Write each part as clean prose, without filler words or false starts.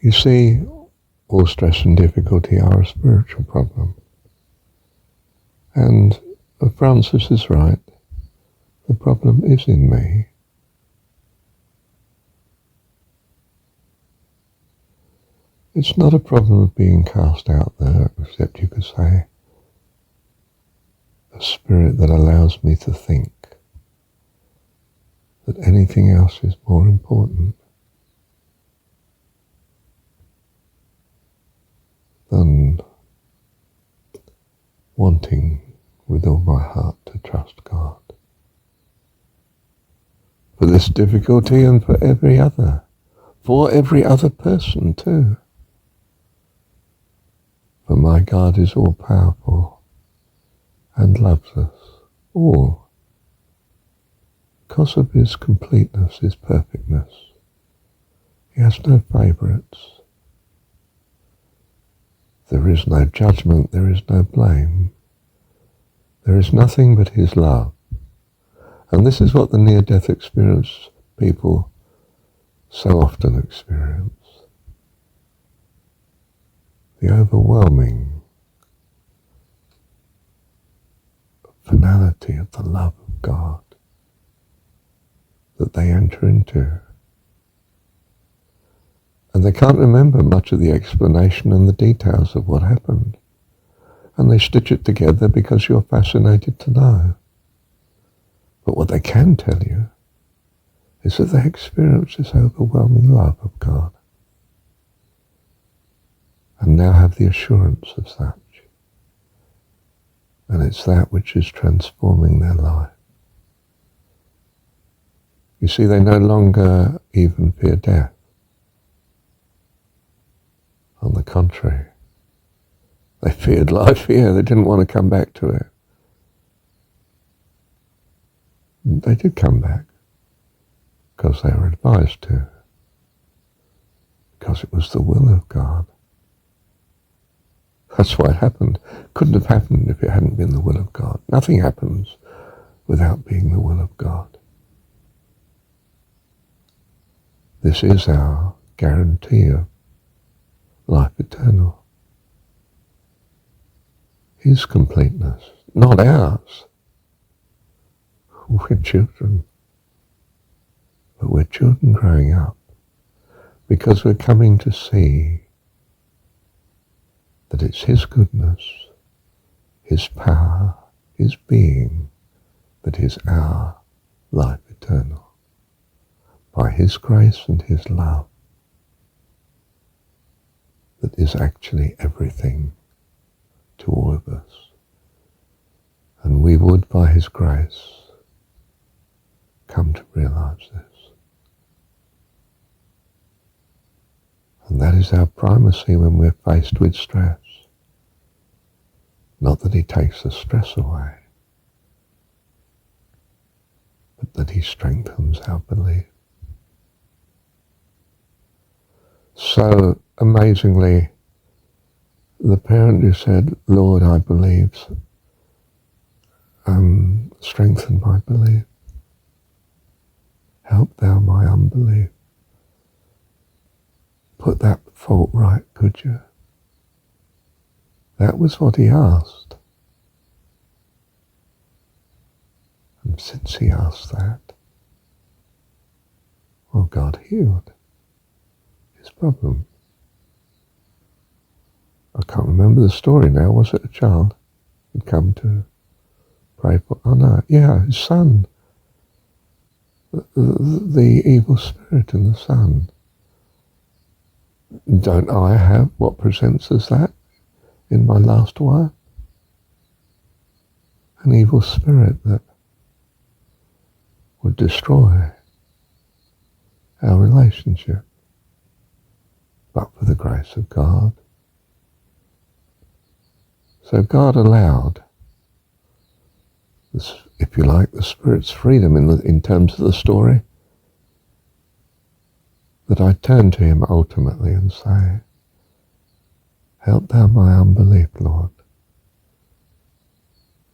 You see, all stress and difficulty are a spiritual problem. And Francis is right. The problem is in me. It's not a problem of being cast out there, except you could say a spirit that allows me to think that anything else is more important than wanting with all my heart to trust God. For this difficulty and for every other person too. For my God is all powerful and loves us all. Because of his completeness, his perfectness, he has no favourites. There is no judgment, there is no blame. There is nothing but his love. And this is what the near-death experience people so often experience. The overwhelming finality of the love of God that they enter into. And they can't remember much of the explanation and the details of what happened. And they stitch it together because you're fascinated to know. But what they can tell you is that they experience this overwhelming love of God. And now have the assurance of such. And it's that which is transforming their life. You see, they no longer even fear death. On the contrary, they feared life here. They didn't want to come back to it. They did come back because they were advised to, because it was the will of God. That's why it happened. Couldn't have happened if it hadn't been the will of God. Nothing happens without being the will of God. This is our guarantee of life eternal. His completeness, not ours. We're children. But we're children growing up because we're coming to see that it's his goodness, his power, his being, that is our life eternal. By his grace and his love, that is actually everything to all of us. And we would, by his grace, come to realize this. And that is our primacy when we're faced with stress. Not that he takes the stress away, but that he strengthens our belief. So amazingly, the parent who said, Lord, I believe, strengthen my belief. Help thou my unbelief. Put that fault right, could you? That was what he asked. And since he asked that, well, God healed his problem. I can't remember the story now. Was it a child who'd come to pray for? Oh no, yeah, his son. The evil spirit in the son. Don't I have what presents as that in my last wife? An evil spirit that would destroy our relationship. But for the grace of God. So God allowed, this, if you like, the Spirit's freedom in terms of the story, that I turn to him ultimately and say, help thou my unbelief, Lord.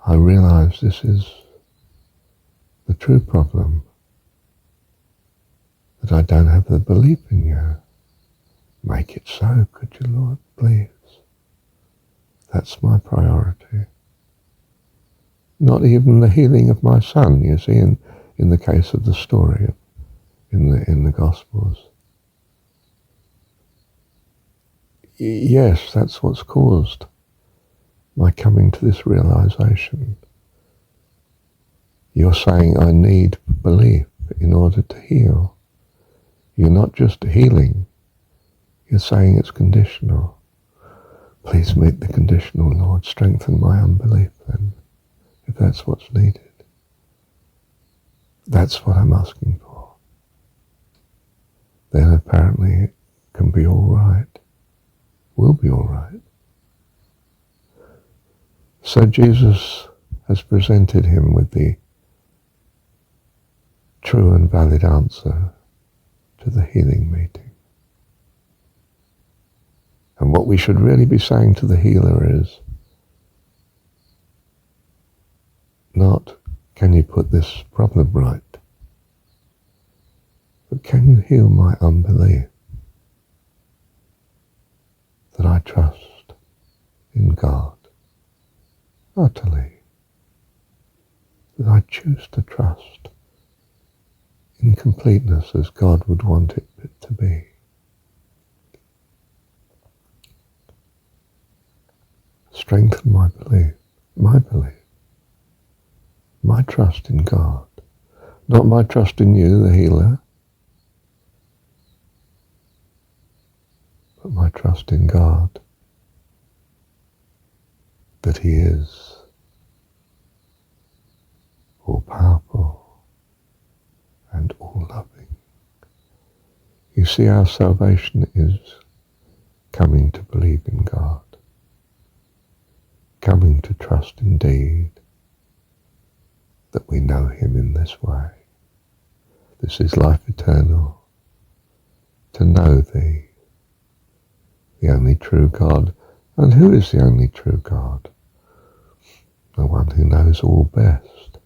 I realize this is the true problem, that I don't have the belief in you. Make it so, could you, Lord, please? That's my priority. Not even the healing of my son, you see, in the case of the story in the Gospels. Yes, that's what's caused my coming to this realization. You're saying I need belief in order to heal. You're not just healing, you're saying it's conditional. Please meet the conditional, Lord. Strengthen my unbelief then, if that's what's needed. That's what I'm asking for. Then apparently it can be all right. Will be all right. So Jesus has presented him with the true and valid answer to the healing meeting. And what we should really be saying to the healer is not, can you put this problem right? But can you heal my unbelief? That I trust in God utterly. That I choose to trust in completeness as God would want it to be. Strengthen my belief, my trust in God. Not my trust in you, the healer, but my trust in God, that he is all-powerful and all-loving. You see, our salvation is coming to believe in God, coming to trust indeed that we know him in this way. This is life eternal, to know thee, the only true God. And who is the only true God? The one who knows all best,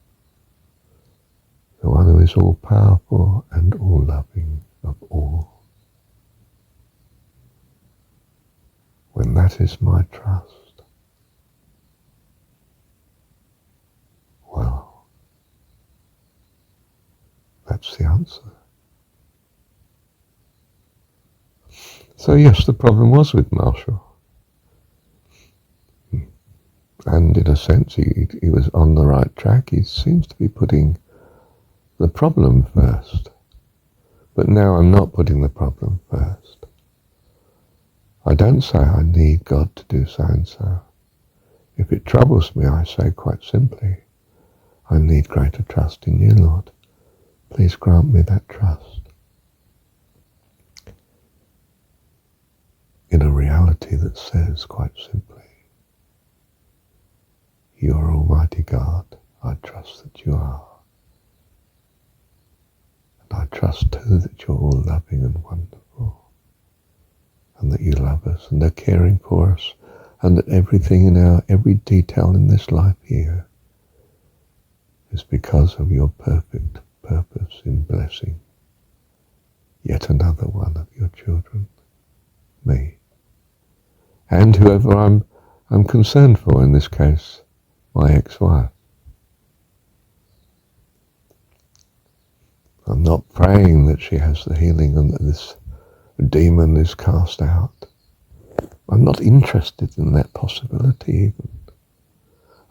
the one who is all-powerful and all-loving of all. When that is my trust, well, that's the answer. So yes, the problem was with Marshall. And in a sense, he was on the right track. He seems to be putting the problem first. But now I'm not putting the problem first. I don't say I need God to do so and so. If it troubles me, I say quite simply, I need greater trust in you, Lord. Please grant me that trust. In a reality that says quite simply, you are Almighty God. I trust that you are. And I trust too that you're all loving and wonderful, and that you love us and are caring for us, and that everything in every detail in this life here is because of your perfect purpose in blessing yet another one of your children, me, and whoever I'm concerned for, in this case, my ex-wife. I'm not praying that she has the healing and that this demon is cast out. I'm not interested in that possibility even.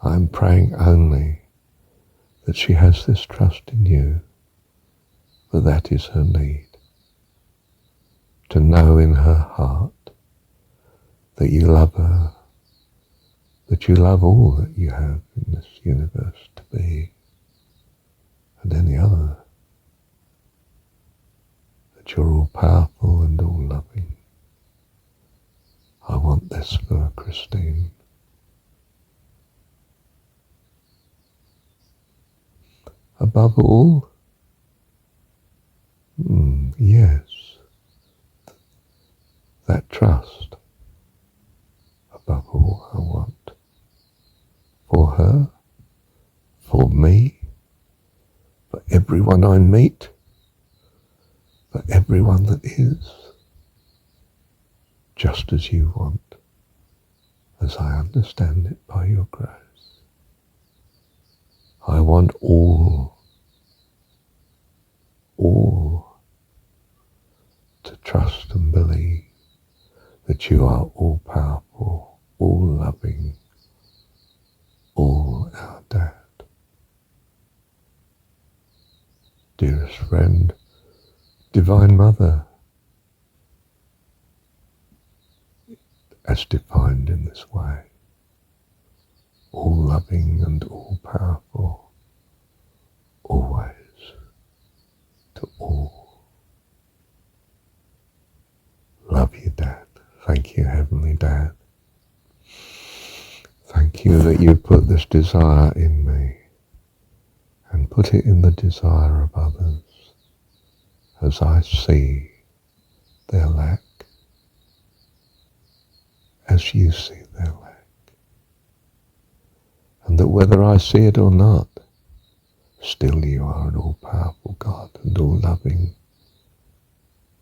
I'm praying only that she has this trust in you, for that is her need. To know in her heart that you love her, that you love all that you have in this universe to be, and any other, that you're all powerful and all loving. I want this for Christine. Above all, yes, that trust, above all, I want. For her, for me, for everyone I meet, for everyone that is. just as you want, as I understand it by your grace. I want all to trust and believe that you are all powerful, all loving, all our Dad. Dearest friend, Divine Mother, as defined in this way, all loving and all powerful, always, to all. Love you, Dad. Thank you, Heavenly Dad. Thank you that you put this desire in me and put it in the desire of others as I see their lack, as you see their lack. And that whether I see it or not, still you are an all-powerful God and all-loving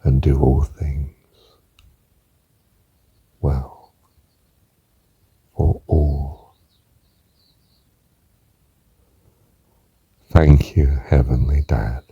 and do all things well for all. Thank you, Heavenly Dad.